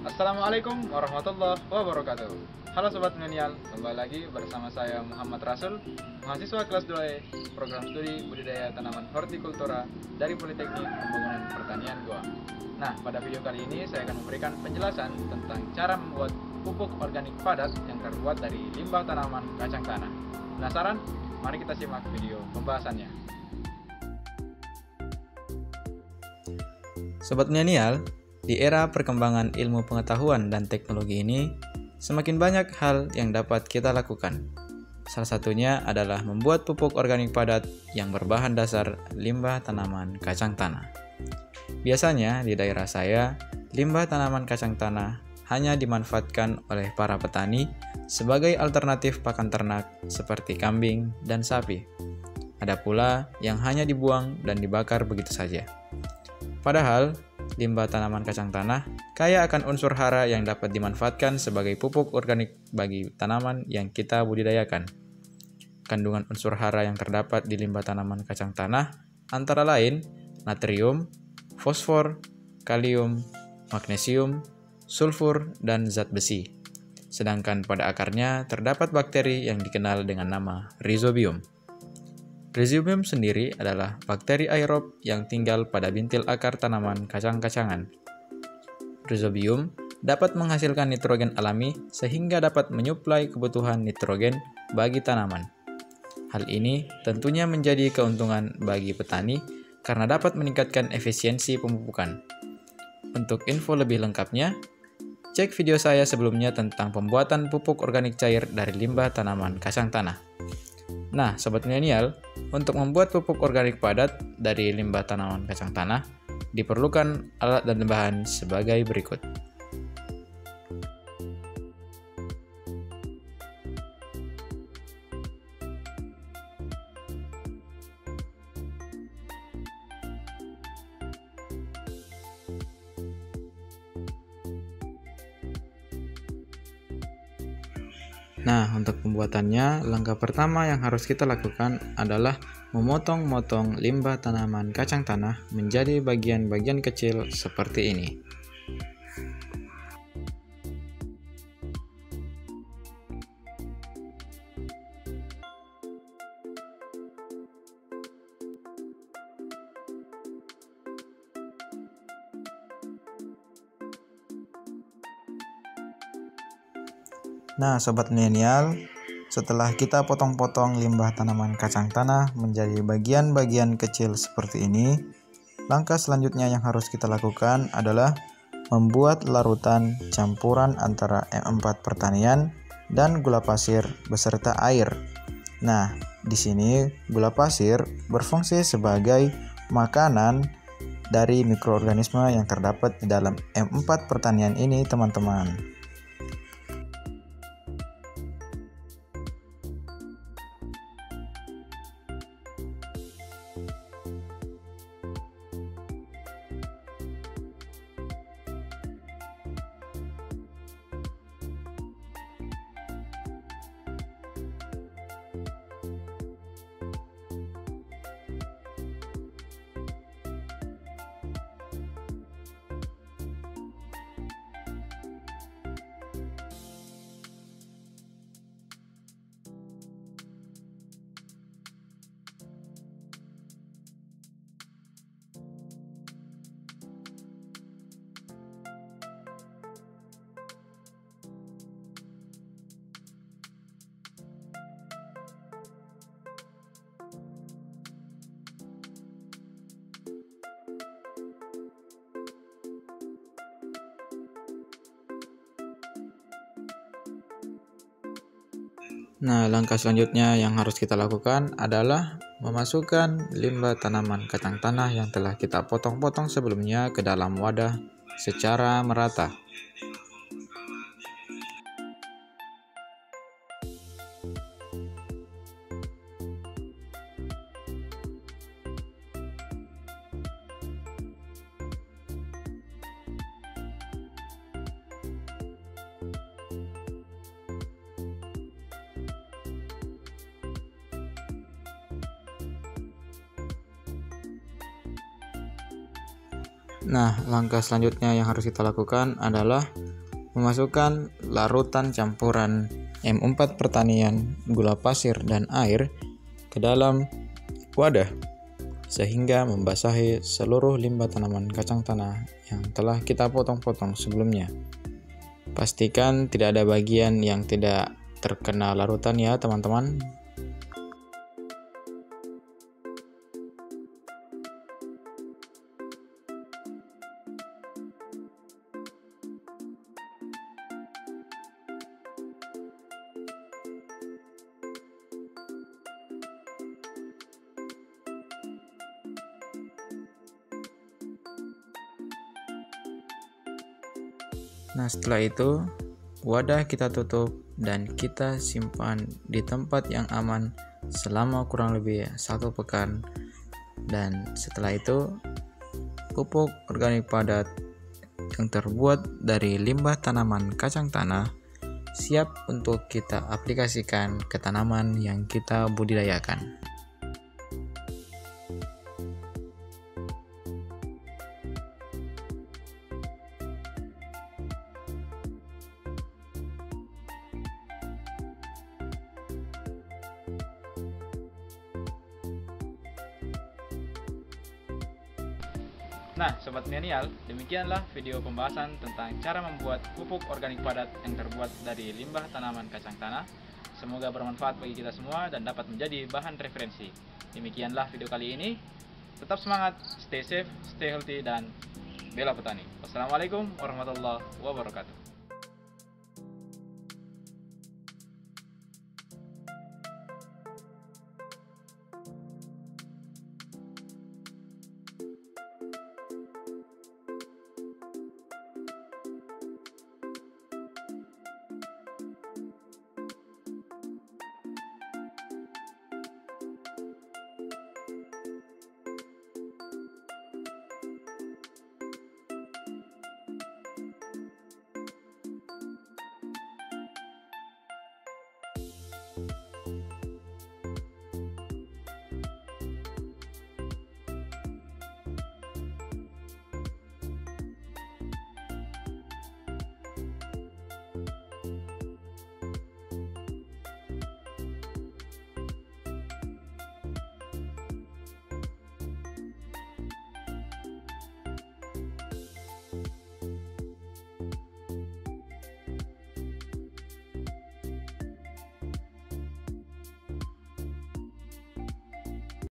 Assalamualaikum warahmatullahi wabarakatuh. Halo Sobat Milenial, kembali lagi bersama saya Muhammad Rasul, mahasiswa kelas 2E, program studi budidaya tanaman hortikultura dari Politeknik Pembangunan Pertanian Goa. Nah, pada video kali ini saya akan memberikan penjelasan tentang cara membuat pupuk organik padat yang terbuat dari limbah tanaman kacang tanah. Penasaran? Mari kita simak video pembahasannya. Sobat Milenial, di era perkembangan ilmu pengetahuan dan teknologi ini, semakin banyak hal yang dapat kita lakukan. Salah satunya adalah membuat pupuk organik padat yang berbahan dasar limbah tanaman kacang tanah. Biasanya di daerah saya, limbah tanaman kacang tanah hanya dimanfaatkan oleh para petani sebagai alternatif pakan ternak seperti kambing dan sapi. Ada pula yang hanya dibuang dan dibakar begitu saja. Padahal, limbah tanaman kacang tanah kaya akan unsur hara yang dapat dimanfaatkan sebagai pupuk organik bagi tanaman yang kita budidayakan. Kandungan unsur hara yang terdapat di limbah tanaman kacang tanah antara lain natrium, fosfor, kalium, magnesium, sulfur, dan zat besi. Sedangkan pada akarnya terdapat bakteri yang dikenal dengan nama rhizobium. Rhizobium sendiri adalah bakteri aerob yang tinggal pada bintil akar tanaman kacang-kacangan. Rhizobium dapat menghasilkan nitrogen alami sehingga dapat menyuplai kebutuhan nitrogen bagi tanaman. Hal ini tentunya menjadi keuntungan bagi petani karena dapat meningkatkan efisiensi pemupukan. Untuk info lebih lengkapnya, cek video saya sebelumnya tentang pembuatan pupuk organik cair dari limbah tanaman kacang tanah. Nah, Sobat Milenial, untuk membuat pupuk organik padat dari limbah tanaman kacang tanah, diperlukan alat dan bahan sebagai berikut. Nah, untuk pembuatannya, langkah pertama yang harus kita lakukan adalah memotong-motong limbah tanaman kacang tanah menjadi bagian-bagian kecil seperti ini. Nah, Sobat Milenial, setelah kita potong-potong limbah tanaman kacang tanah menjadi bagian-bagian kecil seperti ini, langkah selanjutnya yang harus kita lakukan adalah membuat larutan campuran antara M4 pertanian dan gula pasir beserta air. Nah, di sini gula pasir berfungsi sebagai makanan dari mikroorganisme yang terdapat di dalam M4 pertanian ini, teman-teman. Nah, langkah selanjutnya yang harus kita lakukan adalah memasukkan limbah tanaman kacang tanah yang telah kita potong-potong sebelumnya ke dalam wadah secara merata. Nah, langkah selanjutnya yang harus kita lakukan adalah Memasukkan larutan campuran M4 pertanian, gula pasir, dan air ke dalam wadah sehingga membasahi seluruh limbah tanaman kacang tanah yang telah kita potong-potong sebelumnya. Pastikan tidak ada bagian yang tidak terkena larutan ya teman-teman. Nah, setelah itu wadah kita tutup dan kita simpan di tempat yang aman selama kurang lebih 1 pekan. Dan setelah itu pupuk organik padat yang terbuat dari limbah tanaman kacang tanah siap untuk kita aplikasikan ke tanaman yang kita budidayakan. Nah, Sobat Milenial, demikianlah video pembahasan tentang cara membuat pupuk organik padat yang terbuat dari limbah tanaman kacang tanah. Semoga bermanfaat bagi kita semua dan dapat menjadi bahan referensi. Demikianlah video kali ini. Tetap semangat, stay safe, stay healthy, dan bela petani. Wassalamualaikum warahmatullahi wabarakatuh.